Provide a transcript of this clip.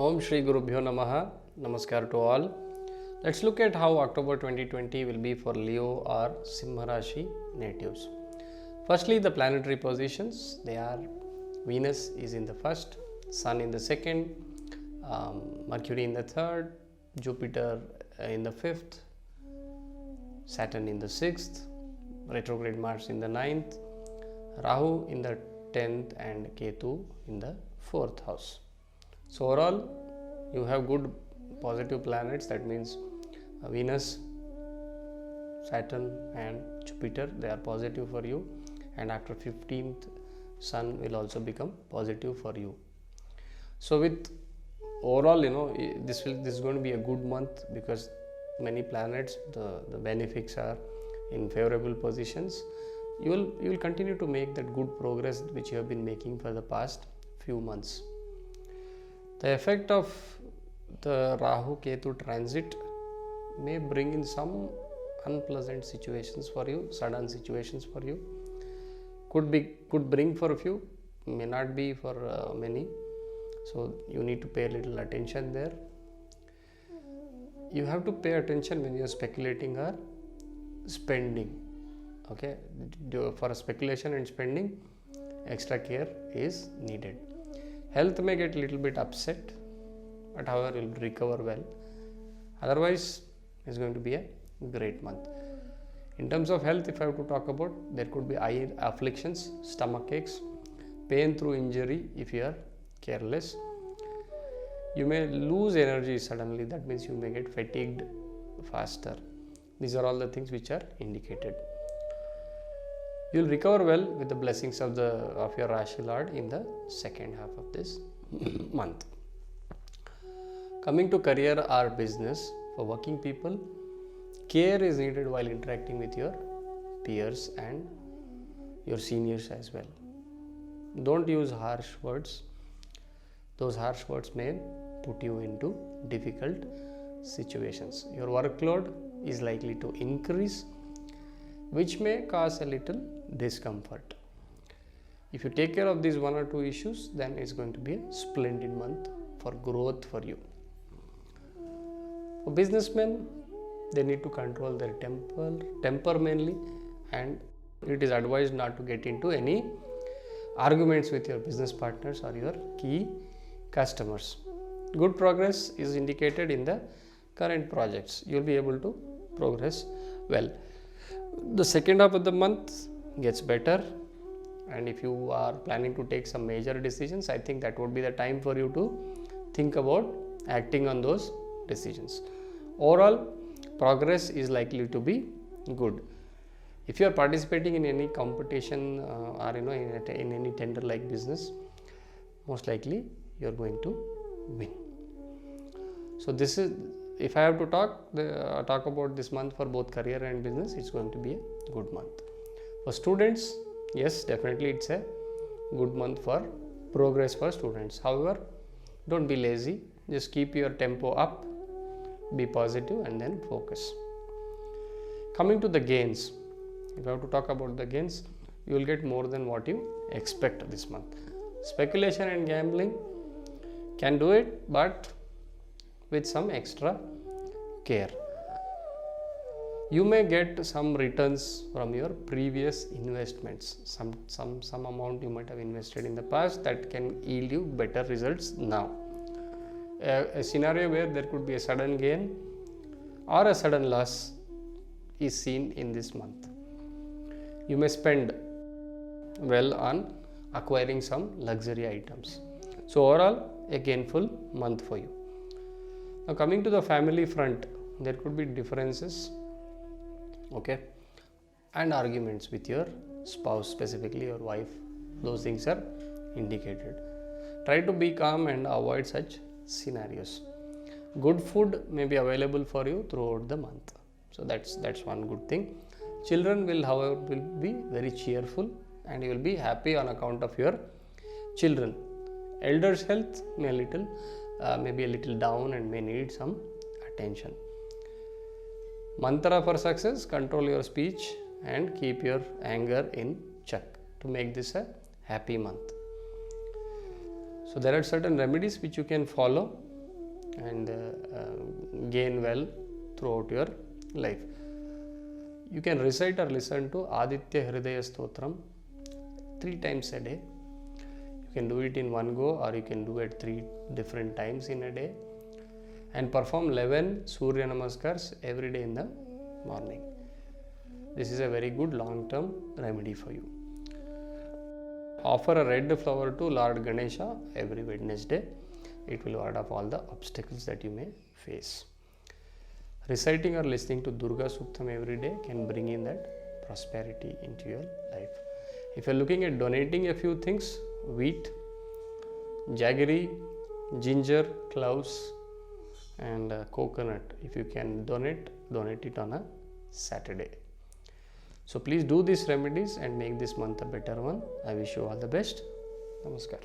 Om Shri Gurubhyo Namaha. Namaskar to all. Let's look at how October 2020 will be for Leo or Simha Rashi natives. Firstly, the planetary positions. They are Venus is in the first, Sun in the second, Mercury in the third, Jupiter in the fifth, Saturn in the sixth, retrograde Mars in the ninth, Rahu in the 10th, and Ketu in the fourth house. So overall, you have good positive planets. That means Venus, Saturn, and Jupiter. They are positive for you, and after 15th, Sun will also become positive for you. So with overall, this is going to be a good month because many planets, the benefics are in favorable positions. You will continue to make that good progress which you have been making for the past few months. The effect of the Rahu Ketu transit may bring in some unpleasant situations for you, sudden situations for you. Could bring for a few, may not be for many. So you need to pay a little attention there. You have to pay attention when you are speculating or spending. Okay, for speculation and spending, extra care is needed. Health may get a little bit upset, but however will recover well. Otherwise, it's going to be a great month. In terms of health, if I have to talk about, there could be eye afflictions, stomach aches, pain through injury if you are careless. You may lose energy suddenly. That means you may get fatigued faster. These are all the things which are indicated. You will recover well with the blessings of your Rashi Lord in the second half of this month. Coming to career or business, for working people, care is needed while interacting with your peers and your seniors as well. Don't use harsh words. Those harsh words may put you into difficult situations. Your workload is likely to increase, which may cause a little discomfort. If you take care of these one or two issues, then it's going to be a splendid month for growth for you. For businessmen, they need to control their temper mainly, and it is advised not to get into any arguments with your business partners or your key customers. Good progress is indicated in the current projects. You will be able to progress well. The second half of the month gets better, and if you are planning to take some major decisions, I think that would be the time for you to think about acting on those decisions. Overall, progress is likely to be good. If you are participating in any competition or in any tender like business, most likely you are going to win. So this is, if I have to talk about this month for both career and business, it's going to be a good month. For students, yes, definitely it's a good month for progress for students. However, don't be lazy. Just keep your tempo up, be positive, and then focus. Coming to the gains, if I have to talk about the gains, you will get more than what you expect this month. Speculation and gambling can do it, but with some extra care. You may get some returns from your previous investments. Some amount you might have invested in the past that can yield you better results now. A scenario where there could be a sudden gain or a sudden loss is seen in this month. You may spend well on acquiring some luxury items. So overall, a gainful month for you. Now coming to the family front, there could be differences, okay, and arguments with your spouse, specifically your wife. Those things are indicated. Try to be calm and avoid such scenarios. Good food may be available for you throughout the month. So that's one good thing. Children will, however, be very cheerful, and you will be happy on account of your children. Elders' health may be a little down and may need some attention. Mantra for success: control your speech and keep your anger in check to make this a happy month. So there are certain remedies which you can follow and gain well throughout your life. You can recite or listen to Aditya Hridaya Stotram 3 times a day. You can do it in one go, or you can do it 3 different times in a day, and perform 11 Surya Namaskars every day in the morning. This is a very good long-term remedy for you. Offer a red flower to Lord Ganesha every Wednesday. It will ward off all the obstacles that you may face. Reciting or listening to Durga Suktam every day can bring in that prosperity into your life. If you are looking at donating a few things, wheat, jaggery, ginger, cloves, and coconut, if you can donate it on a Saturday. So please do these remedies and make this month a better one. I wish you all the best. Namaskar.